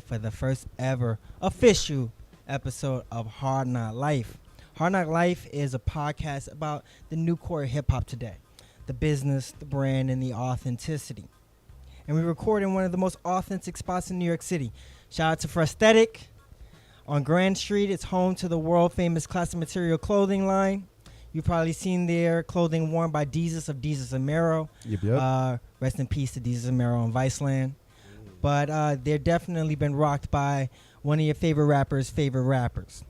for the first ever official episode of Hard Knock Life. Hard Knock Life is a podcast about the new core of hip hop today, the business, the brand, and the authenticity. And we record in one of the most authentic spots in New York City. Shout out to Frasthetic on Grand Street. It's home to the world famous Classic Material clothing line. You've probably seen their clothing worn by Deezus of Deezus and Mero. Yep. Rest in peace to Deezus and Mero on Viceland. But they're definitely been rocked by one of your favorite rappers' favorite rappers.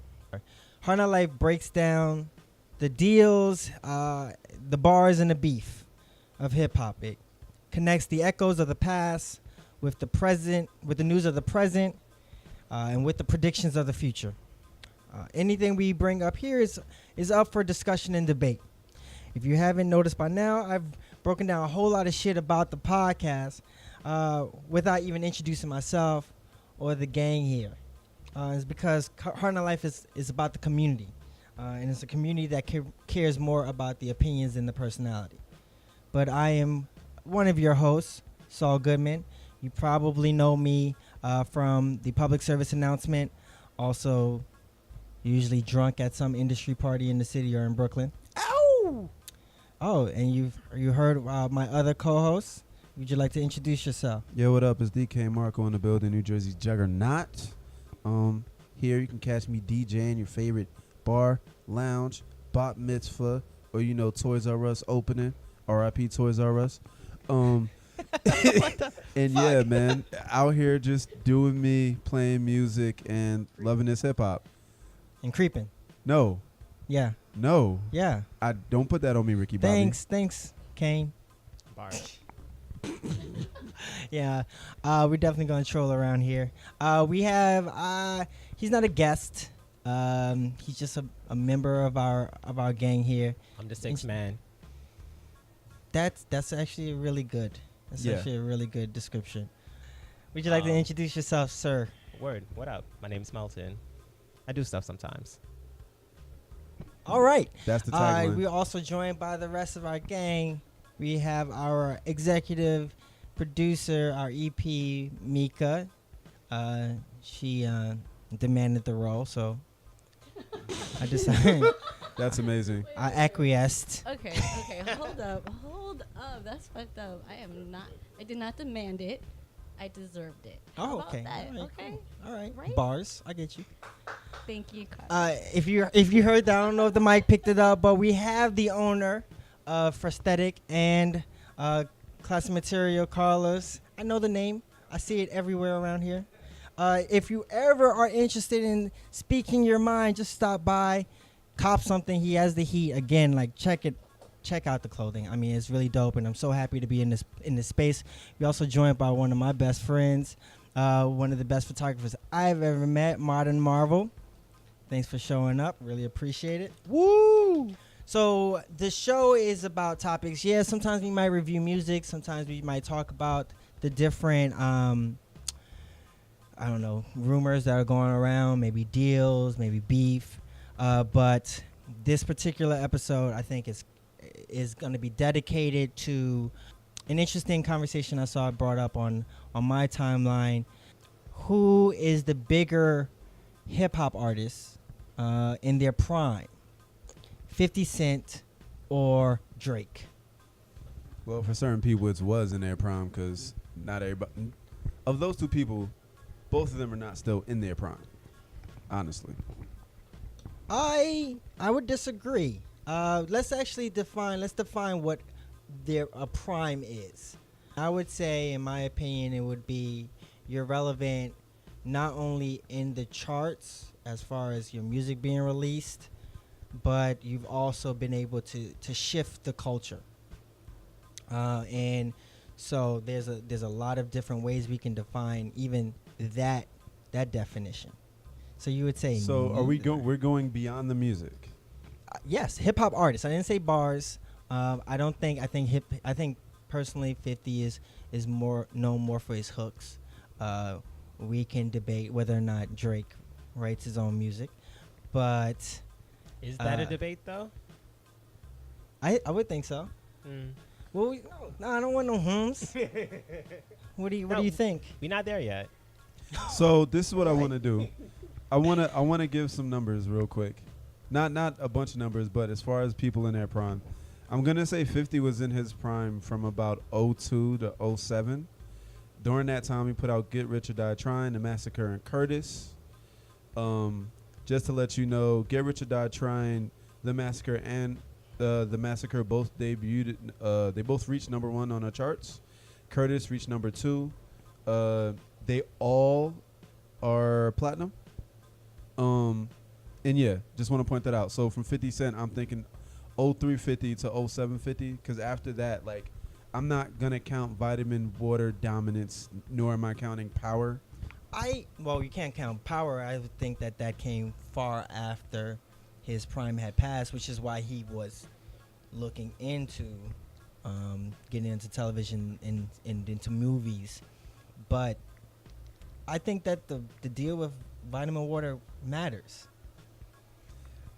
Hard Knock Life breaks down the deals, the bars, and the beef of hip hop. It connects the echoes of the past with the present, with the news of the present, and with the predictions of the future. Anything we bring up here is up for discussion and debate. If you haven't noticed by now, I've broken down a whole lot of shit about the podcast without even introducing myself or the gang here. It's because Hard Knock Life is about the community, and it's a community that cares more about the opinions than the personality. But I am one of your hosts, Saul Goodman. You probably know me from the public service announcement, also usually drunk at some industry party in the city or in Brooklyn. Ow! Oh, and you heard my other co-hosts. Would you like to introduce yourself? Yo, what up? It's DK Marco in the building, New Jersey's Juggernaut. Here you can catch me DJing your favorite bar, lounge, bat mitzvah, or Toys R Us opening. R.I.P. Toys R Us. And yeah, man, out here just doing me, playing music, and loving this hip hop. And creeping. No. Yeah. No. Yeah. I don't put that on me, Ricky Bobby. Thanks, Kane. Bar. Yeah, we're definitely gonna troll around here. We have he's not a guest. He's just a member of our gang here. I'm the sixth man. That's actually really good. That's Yeah. actually a really good description. Would you like to introduce yourself, sir? Word. What up? My name's Melton. I do stuff sometimes. All right. That's the tagline. We're also joined by the rest of our gang. We have our executive producer, our EP, Mika. She demanded the role, so I decided That's amazing. I acquiesced. Okay, hold up. That's fucked up. I did not demand it. I deserved it. How Oh, about okay. that? All right, Okay. cool. All right. Right? Bars. I get you. Thank you, Carla. If you heard that, I don't know if the mic picked it up, but we have the owner of Frasthetic and Classic Material, Carlos. I know the name. I see it everywhere around here. If you ever are interested in speaking your mind, just stop by, cop something. He has the heat. Again, check out the clothing. I mean, it's really dope, and I'm so happy to be in this space. We're also joined by one of my best friends, one of the best photographers I've ever met, Modern Marvel. Thanks for showing up. Really appreciate it. Woo! So the show is about topics. Yeah, sometimes we might review music. Sometimes we might talk about the different, rumors that are going around. Maybe deals, maybe beef. But this particular episode, I think, is going to be dedicated to an interesting conversation I saw brought up on my timeline. Who is the bigger hip-hop artist in their prime? 50 Cent or Drake? Well, for certain people, it was in their prime because not everybody. Of those two people, both of them are not still in their prime. Honestly. I would disagree. Let's define what their prime is. I would say, in my opinion, it would be you're relevant not only in the charts as far as your music being released, but you've also been able to shift the culture. And so there's a lot of different ways we can define even that definition. So you would say. So are we're going beyond the music? Yes, hip hop artists. I didn't say bars. I think personally 50 is more known more for his hooks. We can debate whether or not Drake writes his own music, but Is that a debate though? I would think so. Well, no, I don't want no hums. What do you think? We're not there yet. So this is what I want to do. I want to give some numbers real quick. Not a bunch of numbers, but as far as people in their prime. I'm going to say 50 was in his prime from about '02 to '07. During that time, he put out Get Rich or Die Trying, The Massacre in Curtis. Just to let you know, Get Rich or Die Trying, The Massacre, and The Massacre both debuted. They both reached #1 on the charts. Curtis reached #2. They all are platinum. And yeah, just want to point that out. So from 50 Cent, I'm thinking 0350 to 0750, because after that, like, I'm not gonna count Vitamin Water dominance, nor am I counting Power. Well, you can't count Power. I would think that came far after his prime had passed, which is why he was looking into getting into television and into movies. But I think that the deal with Vitamin Water matters.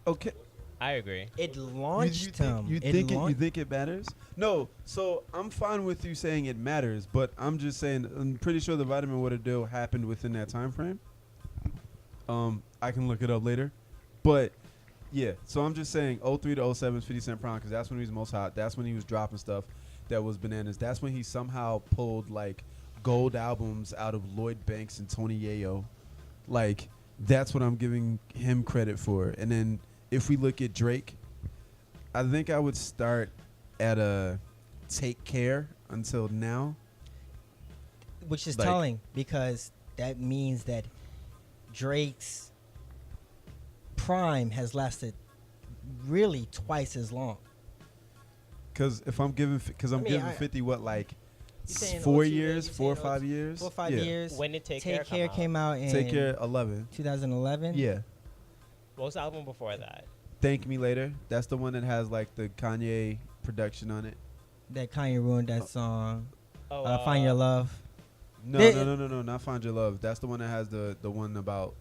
Okay. I agree. It launched him. You think it matters? No. So I'm fine with you saying it matters, but I'm just saying I'm pretty sure the Vitamin Water deal happened within that time frame. I can look it up later, but yeah. So I'm just saying 03 to 07 is 50 Cent prime, because that's when he was most hot. That's when he was dropping stuff that was bananas. That's when he somehow pulled like gold albums out of Lloyd Banks and Tony Yayo. Like, that's what I'm giving him credit for. And then if we look at Drake, I think I would start at a Take Care until now. Which is Like- telling, because that means that Drake's prime has lasted really twice as long. Because if I'm giving, I mean, 50 what, like You saying 4 02, years, you 4 or saying 5 years? 4 or 5 Yeah. years. When did Take Take Care Care came out in Take Care 11. 2011. Yeah. What was the album before that? Thank Me Later. That's the one that has like the Kanye production on it. That Kanye ruined that song. Oh, Find Your Love. No, They- no, not Find Your Love. That's the one that has the one about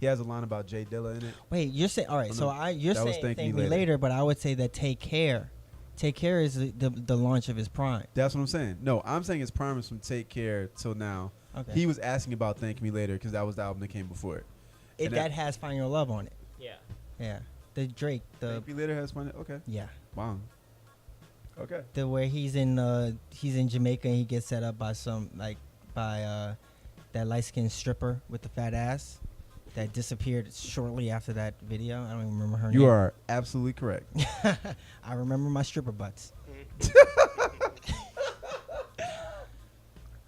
he has a line about Jay Dilla in it. Wait, you're saying all right? Oh, So no. you're That was saying Thank Thank Me Me Later. Later, but I would say that Take Care. Take Care is the launch of his prime. That's what I'm saying. No, I'm saying his prime is from Take Care till now. Okay. He was asking about Thank Me Later because that was the album that came before it. and that has Find Your Love on it. Yeah. Yeah. The Drake. Thank Me Later has Find It. Okay. Yeah. Wow. Okay. The where he's in Jamaica and he gets set up by that light skinned stripper with the fat ass that disappeared shortly after that video. I don't even remember her name. You are absolutely correct. I remember my stripper butts.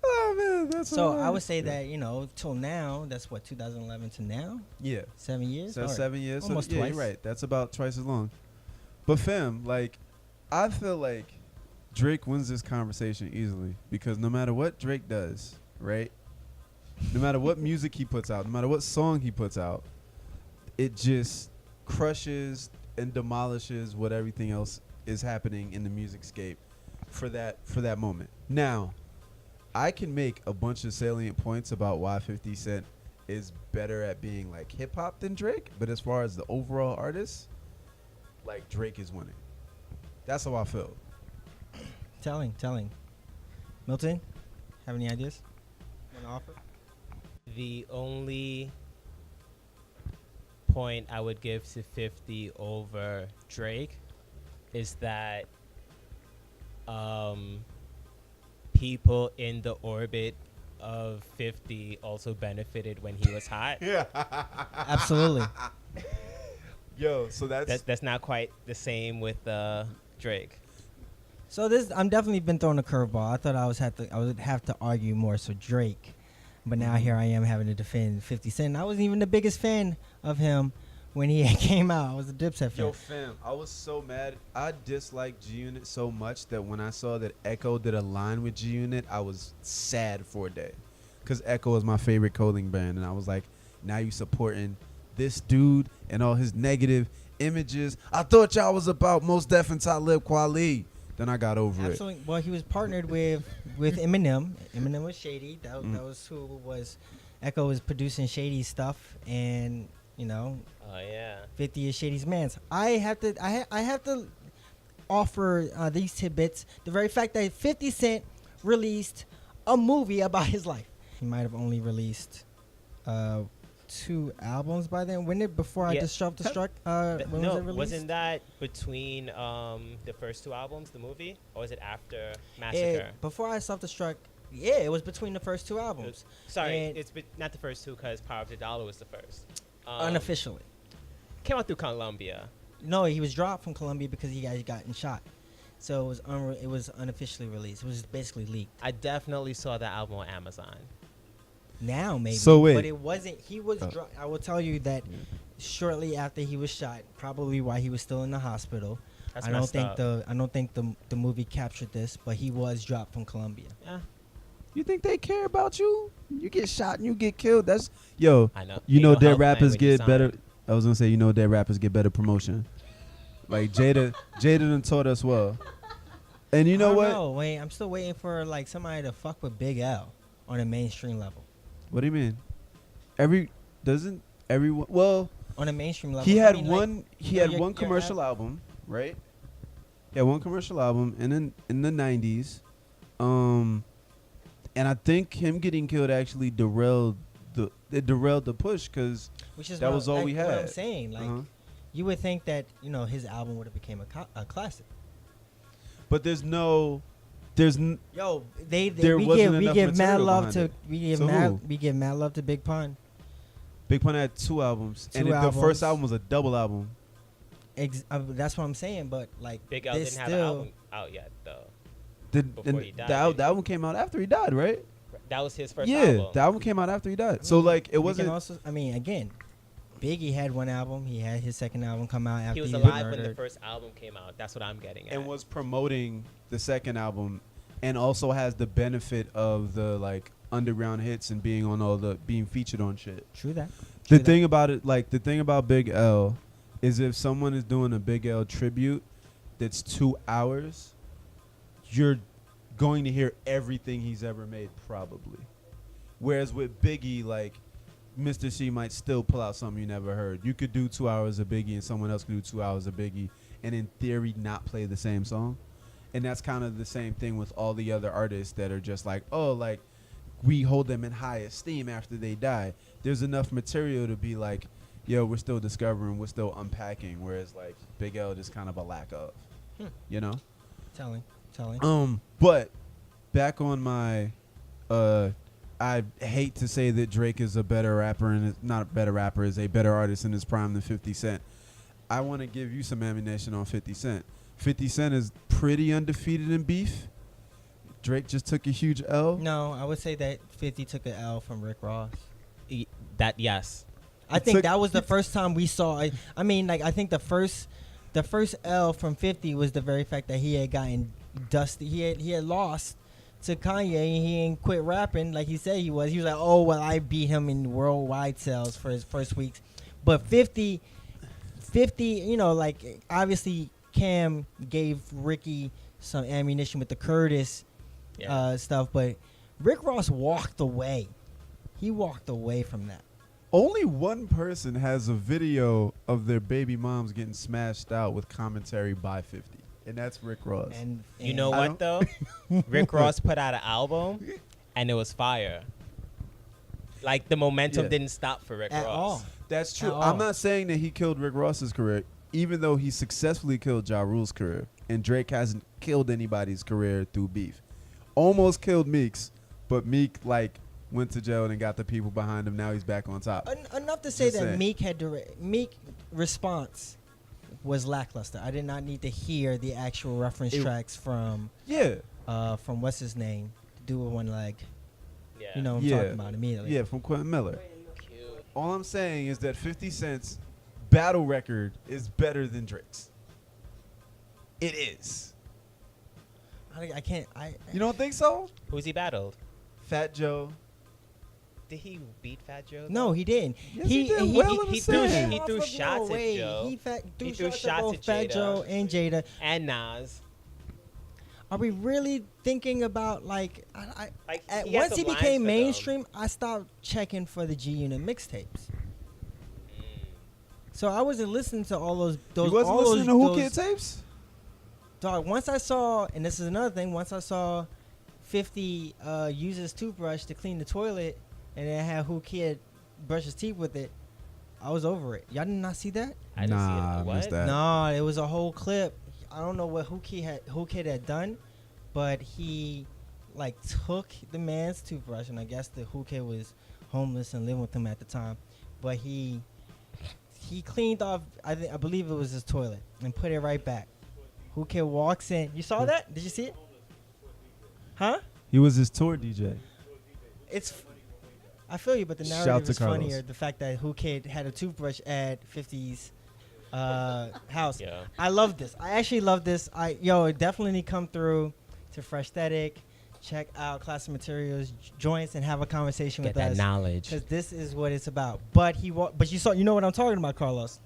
Oh man, that's So I hilarious. would say that till now, that's what 2011 to now, Yeah. 7 years. So All right. 7 years. Almost so, yeah, twice. you're right. That's about twice as long. But fam, like, I feel like Drake wins this conversation easily because no matter what Drake does, right? No matter what music he puts out, no matter what song he puts out, it just crushes and demolishes what everything else is happening in the music scape for that moment. Now, I can make a bunch of salient points about why 50 Cent is better at being like hip hop than Drake, but as far as the overall artist, like Drake is winning. That's how I feel. Telling. Milton, have any ideas? Want to offer? The only point I would give to 50 over Drake is that people in the orbit of 50 also benefited when he was hot. Yeah. Absolutely. Yo, so That's not quite the same with Drake. So I'm definitely been throwing a curveball. I thought I would have to argue more so Drake, but now here I am having to defend 50 Cent. I wasn't even the biggest fan of him when he came out. I was a Dipset fan. Yo, fam, I was so mad. I disliked G Unit so much that when I saw that Echo did a line with G Unit, I was sad for a day. Because Echo is my favorite clothing brand. And I was like, now you supporting this dude and all his negative images. I thought y'all was about Mos Def and Talib Kweli. Then I got over Absolutely. Well, he was partnered with Eminem. Eminem was Shady. That was who was. Echo was producing Shady stuff, and Oh yeah. 50 is Shady's man's. I have to offer these tidbits. The very fact that 50 Cent released a movie about his life. he might have only released 2 albums by then. When did Before I Yeah. Self-Destruct? When no, was it released? wasn't that between the first 2 albums, the movie, or was it after Massacre? Before I Self-Destruct, yeah, it was between the first 2 albums. Sorry, And- it's not the first 2 because Power of the Dollar was the first. Unofficially. Came out through Columbia. No, he was dropped from Columbia because he had gotten shot. So it was unofficially released. It was basically leaked. I definitely saw that album on Amazon. Now maybe. So wait. But it wasn't. He was. I will tell you that shortly after he was shot, probably while he was still in the hospital. That's I don't messed think up. the movie captured this, but he was dropped from Columbia. Yeah, You think they care about you? You get shot and you get killed. That's yo. I know. You Ain't know no dead health plan rappers when you get sign. better. I was gonna say, you know, dead rappers get better promotion. Like Jada done taught us well. And you know I what? don't know. Wait, I'm still waiting for like somebody to fuck with Big L on a mainstream level. What do you mean? Doesn't everyone? Well, On a mainstream level, he I had mean, like, one. He you know, had your- one your commercial album, right? He had one commercial album, and then in the '90s, and I think him getting killed actually derailed the push because which is that what- was all like, we what I'm had. saying, like, you would think that his album would have became a classic. but there's Yo, There wasn't we enough give mad material love behind to it. we give So mad who? we give mad love to Big Pun. Big Pun had 2 albums, and 2 the first albums. album was a double album. That's what I'm saying. But like, Big L this didn't have an still, album out yet, though. Before he died, The did he? album came out after he died, right? That was his first Yeah, album. the album came out after he died. I So mean, like it we can wasn't. Also, I mean, again, Biggie had one album. He had his second album come out after He was was alive when the murdered. first album came out. That's what I'm getting at. and was promoting the second album, and also has the benefit of the like underground hits and being on all the being featured on shit. True that. The True that. thing about it, like the thing about Big L, is if someone is doing a Big L tribute that's 2 hours, you're going to hear everything he's ever made probably. Whereas with Biggie, like Mr. C might still pull out something you never heard. You could do 2 hours of Biggie and someone else could do 2 hours of Biggie and in theory not play the same song. And that's kind of the same thing with all the other artists that are just like, oh, like we hold them in high esteem after they die. There's enough material to be like, yo, we're still discovering, we're still unpacking. Whereas like Big L just kind of a lack of, you know? Telling. But back on my, I hate to say that Drake is a better rapper and not a better rapper, is a better artist in his prime than 50 Cent. I want to give you some ammunition on 50 Cent. 50 Cent is pretty undefeated in beef. Drake just took a huge L. No, I would say that 50 took an L from Rick Ross. Yes. I think that was the first time we saw. I mean, like I think the first L from 50 was the very fact that he had gotten dusty. He had lost to Kanye and he ain't quit rapping like he said he was. He was like, oh well, I beat him in worldwide sales for his first weeks. But 50, you know, like obviously Cam gave Ricky some ammunition with the Curtis stuff, but Rick Ross walked away. He walked away from that. Only one person has a video of their baby moms getting smashed out with commentary by 50, and that's Rick Ross. And You know I what though? Rick Ross put out an album, and it was fire. Like the momentum Yeah. didn't stop for Rick At Ross. all. That's true. At all. I'm not saying that he killed Rick Ross's career, even though he successfully killed Ja Rule's career, and Drake hasn't killed anybody's career through beef. Almost killed Meek's, but Meek like went to jail and got the people behind him. Now he's back on top. Enough to say Just that saying. Meek response was lackluster. I did not need to hear the actual reference tracks from Yeah, what's his name, do with one leg. Yeah. You know what I'm Yeah. talking about immediately. yeah, from Quentin Miller. Cute. All I'm saying is that 50 Cent's battle record is better than Drake's. It is. I can't. You don't think so? Who's he battled? Fat Joe. Did he beat Fat Joe? No, he didn't. Yes, he did well in the he threw, set. he threw No shots way. at Joe He He threw threw shots shots at both at Fat Jada. Joe and Jada. and Nas. Are we really thinking about like? Like, he had Once some he lines became for them. mainstream, I stopped checking for the G Unit mixtapes. So I wasn't listening to all those. You wasn't all listening those, to Who Kid those- tapes? Dog, once I saw, and this is another thing, once I saw 50 uses toothbrush to clean the toilet, and then have Who Kid brush his teeth with it, I was over it. Y'all did not see that? I didn't see Nah, it. I What? missed that. No, it was a whole clip. I don't know what Who Kid had done, but he like took the man's toothbrush, and I guess the Who Kid was homeless and living with him at the time, but he cleaned off. I believe it was his toilet and put it right back. Who Kid walks in. You saw that? Did you see it? Huh? He was his tour DJ. It's. I feel you, but the Shout narrative to is Carlos. funnier. The fact that Who Kid had a toothbrush at 50's house. Yeah. I love this. I actually love this. Definitely come through to Fresh Aesthetic. Check out Classic Materials joints and have a conversation Get with that us. knowledge. Because this is what it's about. But you know what I'm talking about, Carlos.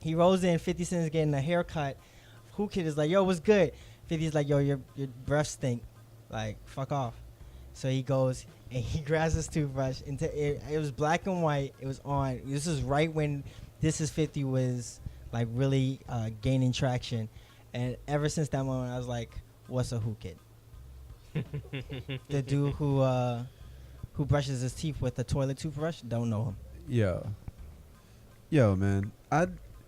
He rolls in, 50 Cent's getting a haircut. Who Kid is like, yo, what's good? 50's like, yo, your breath stink. Like, fuck off. So he goes and he grabs his toothbrush. It was black and white. It was on. This is right when This Is 50 was like really gaining traction. And ever since that moment, I was like, what's a Who Kid? The dude who brushes his teeth with a toilet toothbrush, don't know him. Yo, man.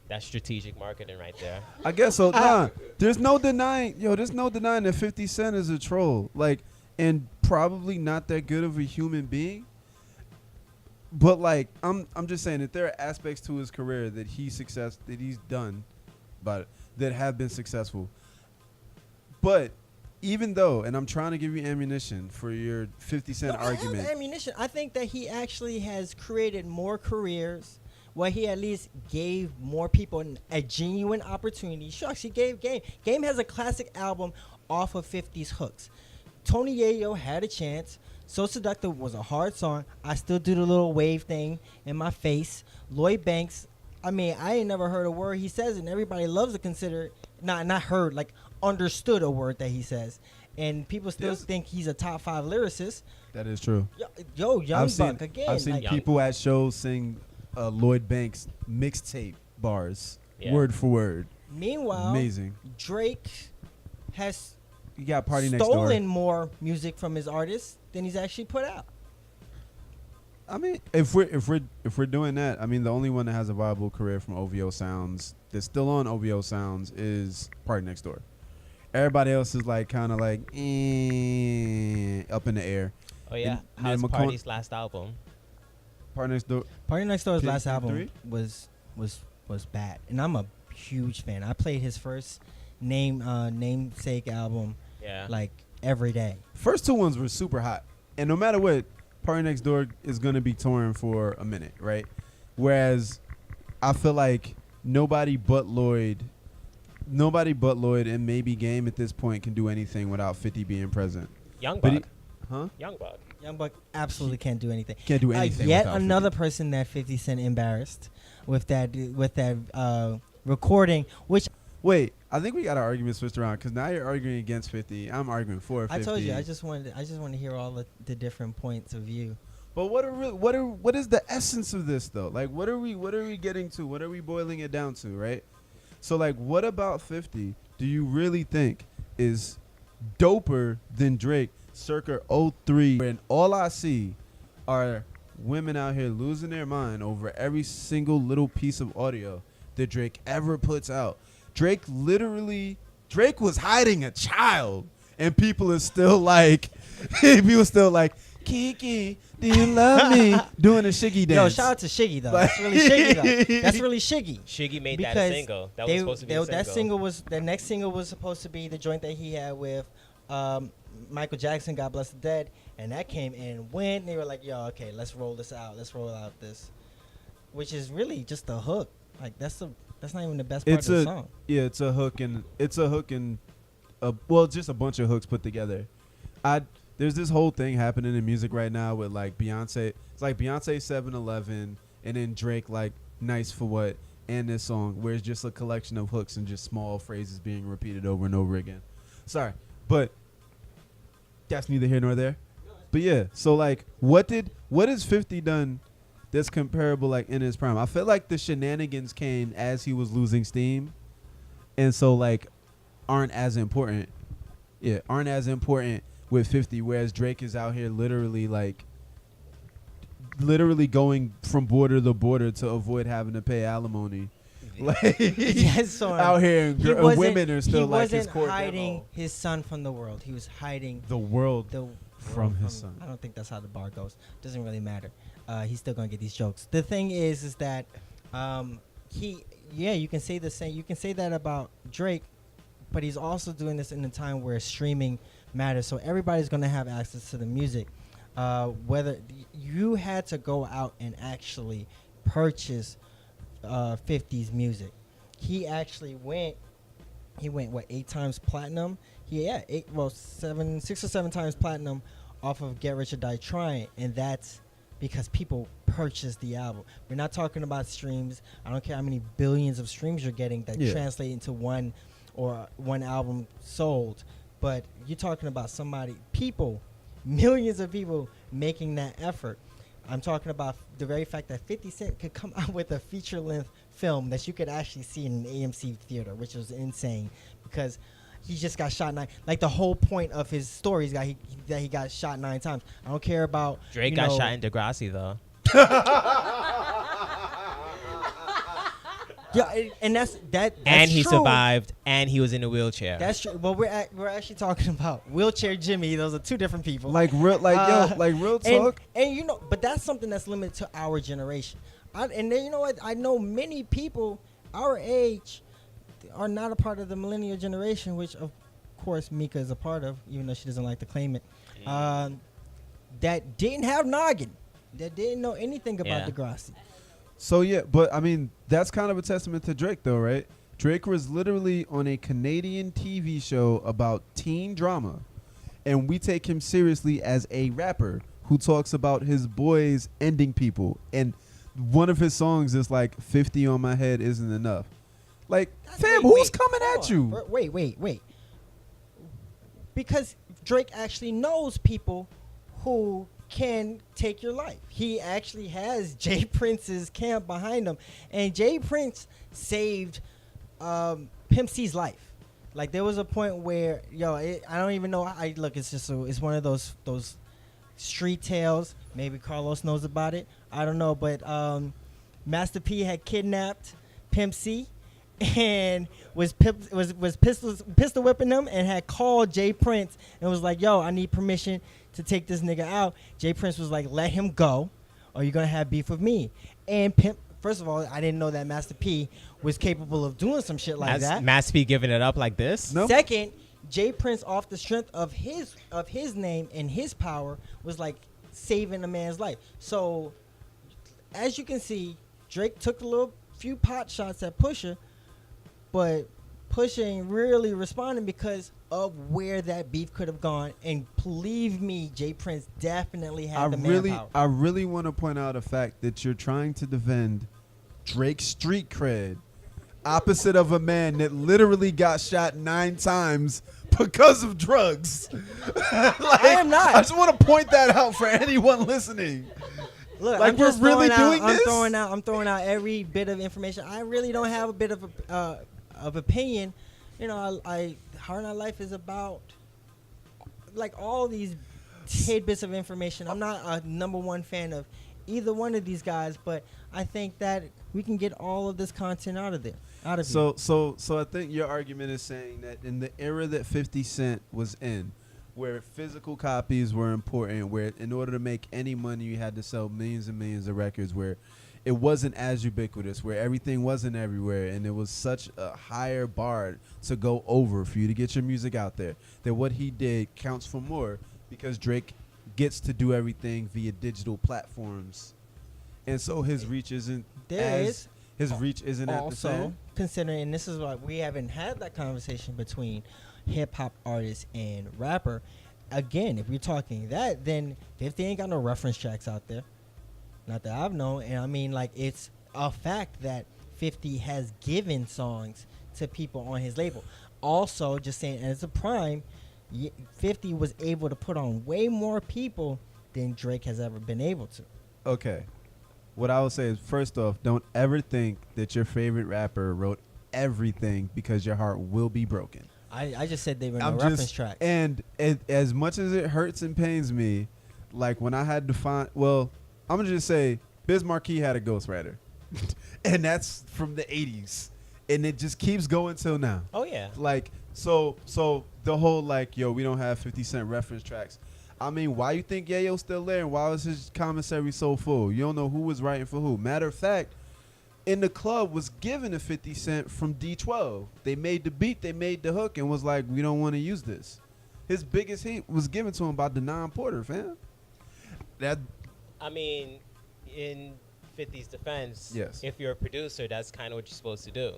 That's strategic marketing right there. I guess so. Nah, there's no denying that 50 Cent is a troll. Like, and probably not that good of a human being. But like, I'm just saying that there are aspects to his career that he's done, but that have been successful. But even though, and I'm trying to give you ammunition for your 50 Cent No, I have argument. ammunition. I think that he actually has created more careers where he at least gave more people a genuine opportunity. Shucks, he gave Game. Game has a classic album off of 50's hooks. Tony Yayo had a chance. So Seductive was a hard song. I still do the little wave thing in my face. Lloyd Banks, I mean, I ain't never heard a word he says, and everybody loves to consider, not heard, like understood a word that he says. And people still Yes. think he's a top 5 lyricist. That is true. Yo, Young I've seen, Buck again. I've seen like, people at shows sing Lloyd Banks mixtape bars, Yeah. word for word. meanwhile, Amazing. Drake has You got Party Next Door. stolen more music from his artists than he's actually put out. I mean, if we're doing that, I mean, the only one that has a viable career from OVO Sounds that's still on OVO Sounds is Party Next Door. Everybody else is like kind of like up in the air. Oh yeah. And How's McCon- Party's last album? Party Next Door. Party Next Door's Pig last album 3? was bad, and I'm a huge fan. I played his first namesake album Yeah. like every day. First two ones were super hot, and no matter what, Party Next Door is gonna be touring for a minute, right? Whereas I feel like nobody but Lloyd and maybe Game at this point can do anything without 50 being present. Young But Buck. Huh? Young Buck. Young Buck absolutely can't do anything. Can't do anything. Yet without another 50. person that 50 Cent embarrassed with that recording, which Wait, I think we got our argument switched around because now you're arguing against 50. I'm arguing for 50. I told you, I just want to hear all the different points of view. But what is the essence of this though? Like, what are we getting to? What are we boiling it down to, right? So like, what about 50 do you really think is doper than Drake circa 03? And all I see are women out here losing their mind over every single little piece of audio that Drake ever puts out. Drake was hiding a child, and people are still like, Kiki, do you love me? Doing a Shiggy dance. Yo, shout out to Shiggy though. That's really Shiggy though. That's really Shiggy. Shiggy made that Because a single. That was supposed to be a single. That single was the next single was supposed to be the joint that he had with Michael Jackson, God Bless the Dead, and that came and went. They were like, "Yo, okay, let's roll this out. Let's roll out this," which is really just the hook. Like that's not even the best part of the song. Yeah, it's a hook and just a bunch of hooks put together. There's this whole thing happening in music right now with like Beyonce. It's like Beyonce 7-Eleven and then Drake like Nice for What and this song where it's just a collection of hooks and just small phrases being repeated over and over again. Sorry, but that's neither here nor there. But yeah, so like what has 50 done that's comparable like in his prime? I feel like the shenanigans came as he was losing steam, and so like aren't as important with 50, whereas Drake is out here literally going from border to border to avoid having to pay alimony. Like Yes, so out here, and he wasn't- women are still he like his wasn't core hiding demo. his son from the world. He was hiding The world the from world his son. I don't think that's how the bar goes. Doesn't really matter. He's still gonna get these jokes. The thing is that you can say the same. You can say that about Drake, but he's also doing this in a time where streaming matters. So everybody's gonna have access to the music. Whether you had to go out and actually purchase 50's music, he actually went. He went 8 times platinum. Six or seven times platinum off of Get Rich or Die Trying, and that's because people purchased the album. We're not talking about streams. I don't care how many billions of streams you're getting that translate into one album sold, but you're talking about millions of people making that effort. I'm talking about the very fact that 50 Cent could come out with a feature-length film that you could actually see in an AMC theater, which was insane because he just got shot 9. Like the whole point of his story is that he got shot 9 times. I don't care about Drake got shot in Degrassi though. Yeah, and that's And he true. survived, and he was in a wheelchair. That's true. Well, we're actually talking about Wheelchair Jimmy. Those are two different people. Like real talk. And but that's something that's limited to our generation. And then you know what? I know many people our age are not a part of the millennial generation, which of course Mika is a part of, even though she doesn't like to claim it. That didn't have noggin, that didn't know anything about Degrassi. So yeah, but I mean that's kind of a testament to Drake, though, right? Drake was literally on a Canadian TV show about teen drama, and we take him seriously as a rapper who talks about his boys ending people. And one of his songs is like 50 on my head isn't enough. Like, fam, who's coming at you? Wait. Because Drake actually knows people who can take your life. He actually has Jay Prince's camp behind him, and Jay Prince saved Pimp C's life. Like there was a point where I don't even know. It's one of those street tales. Maybe Carlos knows about it. I don't know, but Master P had kidnapped Pimp C and was pistol whipping him and had called Jay Prince and was like, "Yo, I need permission to take this nigga out." Jay Prince was like, "Let him go, or you're gonna have beef with me." And first of all, I didn't know that Master P was capable of doing some shit like that. Master P giving it up like this? No. Second, Jay Prince, off the strength of his name and his power, was like saving a man's life. So, as you can see, Drake took a few pot shots at Pusha, but Pusha ain't really responding because of where that beef could have gone. And believe me, Jay Prince definitely had the manpower. I really want to point out a fact that you're trying to defend Drake's street cred opposite of a man that literally got shot 9 times because of drugs. I am not. I just want to point that out for anyone listening. Look, Like, I'm just we're really throwing doing out, this? I'm throwing out every bit of information. I really don't have a bit of opinion. Hard Knock Life is about like all these tidbits of information. I'm not a number one fan of either one of these guys, but I think that we can get all of this content out of you. So I think your argument is saying that in the era that 50 Cent was in, where physical copies were important, where in order to make any money you had to sell millions and millions of records, where it wasn't as ubiquitous, where everything wasn't everywhere, and it was such a higher bar to go over for you to get your music out there, that what he did counts for more because Drake gets to do everything via digital platforms, and so his reach isn't at the Also, same. considering, and this is why we haven't had that conversation between hip hop artist and rapper. Again, if we're talking that, then 50 ain't got no reference tracks out there. Not that I've known. And I mean, like, it's a fact that 50 has given songs to people on his label. Also, just saying, as a prime, 50 was able to put on way more people than Drake has ever been able to. Okay. What I would say is, first off, don't ever think that your favorite rapper wrote everything because your heart will be broken. I just said they were no I'm reference just tracks. and as much as it hurts and pains me, like when I had to find. Well, I'm gonna just say Biz Markie had a ghostwriter, and that's from the '80s, and it just keeps going till now. Oh yeah. Like so the whole like yo we don't have 50 Cent reference tracks. I mean, why you think Yayo's still there, and why was his commissary so full? You don't know who was writing for who. Matter of fact, In the Club was given to 50 Cent from D12. They made the beat, they made the hook, and was like, we don't want to use this. His biggest hit was given to him by Denon Porter, fam. That I mean, in 50's defense, Yes. if you're a producer, that's kind of what you're supposed to do.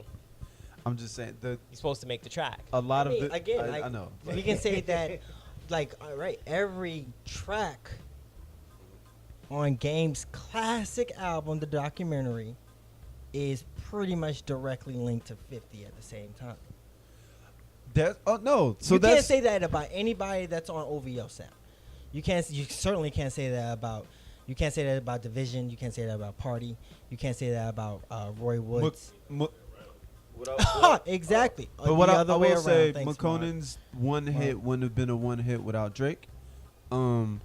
I'm just saying You're supposed to make the track. a lot I mean, of the, again, I like, know. we can say that, like, all right, every track on Game's classic album, the documentary, is pretty much directly linked to 50 at the same time. That no. So you that's can't say that about anybody that's on OVO sound. You can't. You certainly can't say that about. You can't say that about Division. You can't say that about Party. You can't say that about Roy Woods. Exactly. But what The I other way will around. say, Thanks, Mark. McConaughey's one hit wouldn't have been a one hit without Drake. Ooh,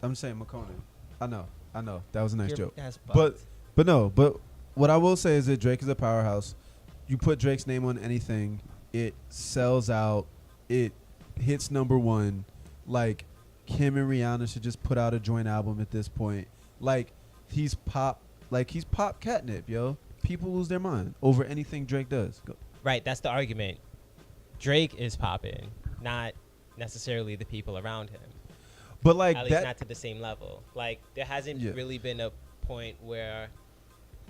I'm saying McConaughey. I know. That was a nice joke. That's But but what I will say is that Drake is a powerhouse. You put Drake's name on anything, it sells out. It hits #1. Like him and Rihanna should just put out a joint album at this point. Like he's pop catnip, yo. People lose their mind over anything Drake does. Go. Right, that's the argument. Drake is popping, not necessarily the people around him. But like At least that, not to the same level. Like there hasn't Yeah. really been a point where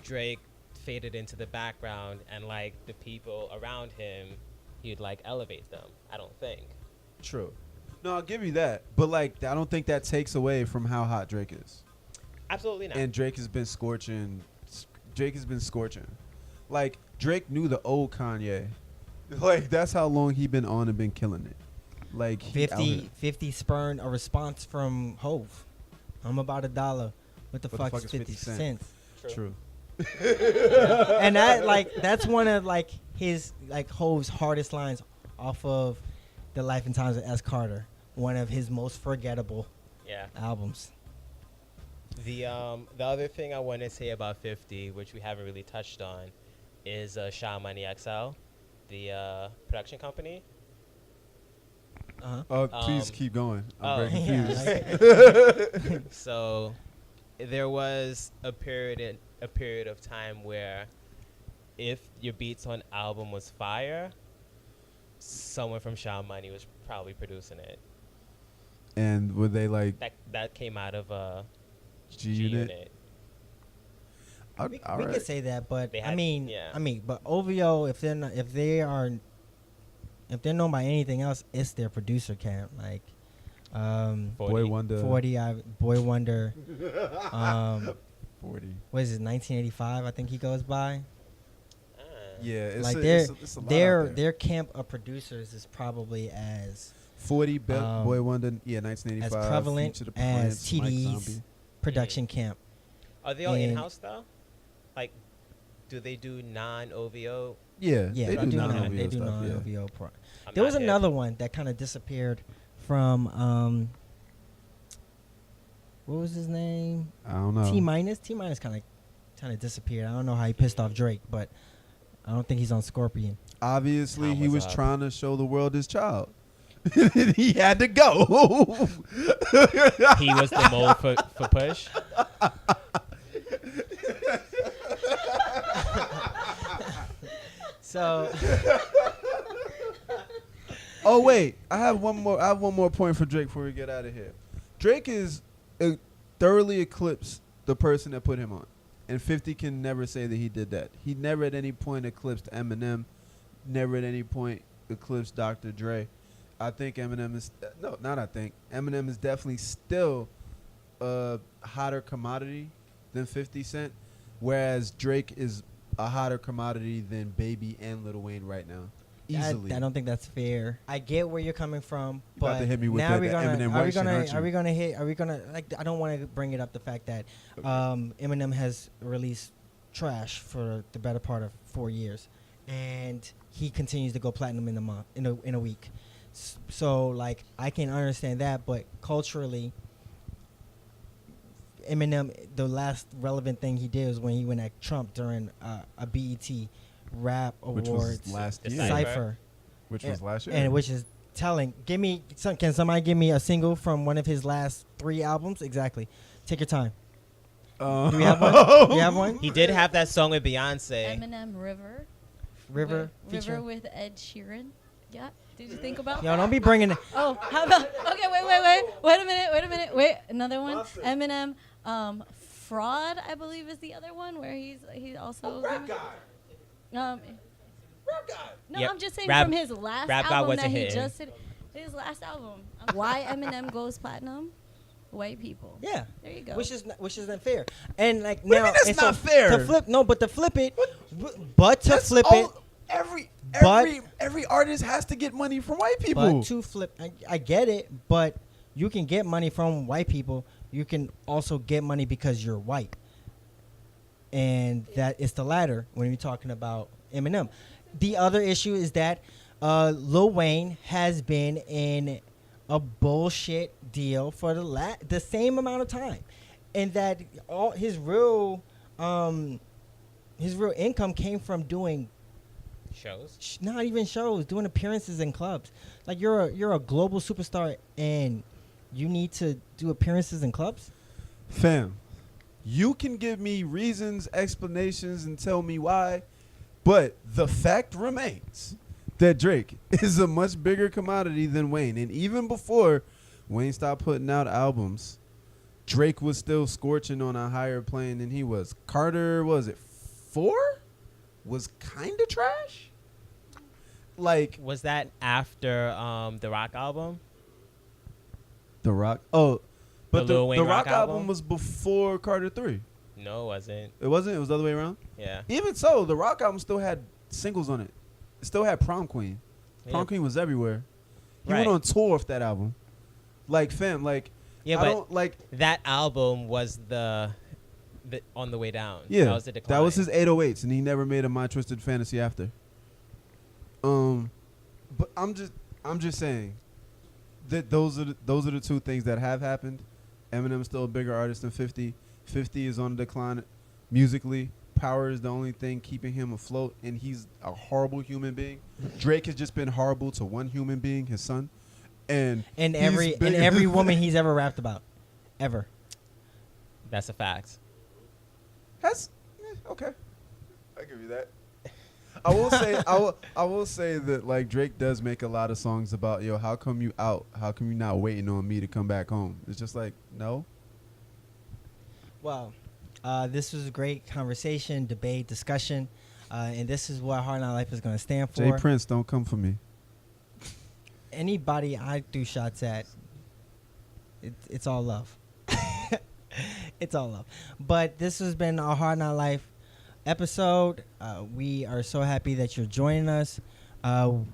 Drake faded into the background and like the people around him, he'd like elevate them. I don't think. true. No, I'll give you that. But like, I don't think that takes away from how hot Drake is. Absolutely not. And Drake has been scorching. Like Drake knew the old Kanye. Like that's how long he been on and been killing it. Like he out here. 50 spurned a response from Hove. I'm about $1. What the fuck is 50 cents? True. And that that's one of like his Hove's hardest lines off of The Life and Times of S. Carter, one of his most forgettable Yeah. albums. The other thing I want to say about 50, which we haven't really touched on, is Shaw Money XL, the production company. Uh-huh. Please Um, keep going. I'm oh. very Yeah, confused. So there was a period of time where if your beats on album was fire, someone from Shaw Money was probably producing it. And were they like That came out of G Unit? We All could right. say that, but They I had- mean, yeah. but OVO, if they're known by anything else, it's their producer camp. Like, 40. Boy Wonder. 40, Boy Wonder. 40. What is it? 1985, I think he goes by. Ah. Yeah, it's Like it's a lot out there. their camp of producers is probably as 40 um, Boy Wonder. Yeah, 1985. as prevalent Future the as Prince, Mike TD's Zombie. production camp. Are they all And- in-house though? Like, do they do non-OVO? Yeah, Yeah, they do non-OVO they do stuff. Yeah. non-OVO. I'm There was not hip. another one that kind of disappeared from what was his name? I don't know. T minus kind of disappeared. I don't know how he pissed off Drake, but I don't think he's on Scorpion. Obviously, Time he was was up. trying to show the world his child. He had to go. He was the mold for Push. So Oh wait, I have one more point for Drake before we get out of here. Drake is thoroughly eclipsed the person that put him on, and 50 can never say that he did that. He never at any point eclipsed Eminem, never at any point eclipsed Dr. Dre. I think Eminem is Eminem is definitely still a hotter commodity than 50 Cent, whereas Drake is a hotter commodity than Baby and Lil Wayne right now. Easily. I don't think that's fair. I get where you're coming from, You but about to hit me with now that we're gonna, Eminem are we white shit, gonna, aren't you? are we gonna hit? Are we gonna like? I don't want to bring it up the fact that Eminem has released trash for the better part of 4 years, and he continues to go platinum in a month, in a week. So like I can understand that, but culturally, Eminem, the last relevant thing he did was when he went at Trump during a BET Rap Which Awards was last The year. cipher, Which was last year. and which is telling. Can somebody give me a single from one of his last 3 albums? Exactly. Take your time. Do we have one? Do you have one? He did have that song with Beyonce. Eminem River. River River featuring. with Ed Sheeran. Yeah. Did you think about Yo, that? don't be bringing it. Oh, how about? Okay, wait a minute. Wait, another one. Eminem, Fraud, I believe is the other one where he also. Rap guy. Um, Rap guy. no, Yep. I'm just saying Rap- from his last Rap God album wasn't that he hitting. just did. His last album. Why Eminem goes platinum? White people. Yeah. There you go. Which isn't fair. And like What do you now, mean that's and so not fair? To flip, no, but to flip it, but to That's flip it, all- Every But- every artist has to get money from white people. but to flip, I get it, but you can get money from white people. You can also get money because you're white, and that is the latter when you're talking about Eminem. The other issue is that Lil Wayne has been in a bullshit deal for the same amount of time, and that all his real income came from doing Shows. not even shows, doing appearances in clubs. Like you're a global superstar and you need to do appearances in clubs. Fam, you can give me reasons, explanations, and tell me why, but the fact remains that Drake is a much bigger commodity than Wayne. And even before Wayne stopped putting out albums, Drake was still scorching on a higher plane than he was. Carter, was it 4? Was kind of trash. Like Was that after the Rock album? The Rock. Oh, but The Lil the Wayne Rock Rock album album? was before Carter 3. No, it wasn't. It wasn't. It was the other way around. Yeah. Even so, the Rock album still had singles on it. It still had Prom Queen. Prom Yeah. Queen was everywhere. He Right. went on tour with that album. Like, fam, like, Yeah, I but don't like. that album was the on the way down. Yeah, That was the decline. that was his 808s, and he never made a My Twisted Fantasy after. But I'm just saying that those are the 2 things that have happened. Eminem's still a bigger artist than 50. 50 is on the decline musically. Power is the only thing keeping him afloat, and he's a horrible human being. Drake has just been horrible to one human being, his son, and And he's every bigger- woman he's ever rapped about, ever. That's a fact. That's okay. I give you that. I will say I will say that like Drake does make a lot of songs about how come you out? How come you not waiting on me to come back home? It's just like no. Well, this was a great conversation, debate, discussion, and this is what Hard Knock Life is going to stand for. Jay Prince, don't come for me. Anybody I do shots at, it's all love. It's all love. But this has been our Hard Knock Life episode. We are so happy that you're joining us.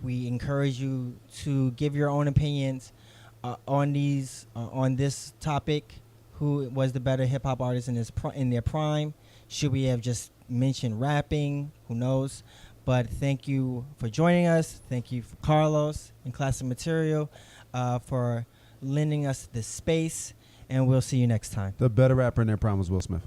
We encourage you to give your own opinions on this topic. Who was the better hip hop artist in their prime? Should we have just mentioned rapping? Who knows? But thank you for joining us. Thank you for Carlos and Classic Material for lending us this space. And we'll see you next time. The better rapper in their prime was Will Smith.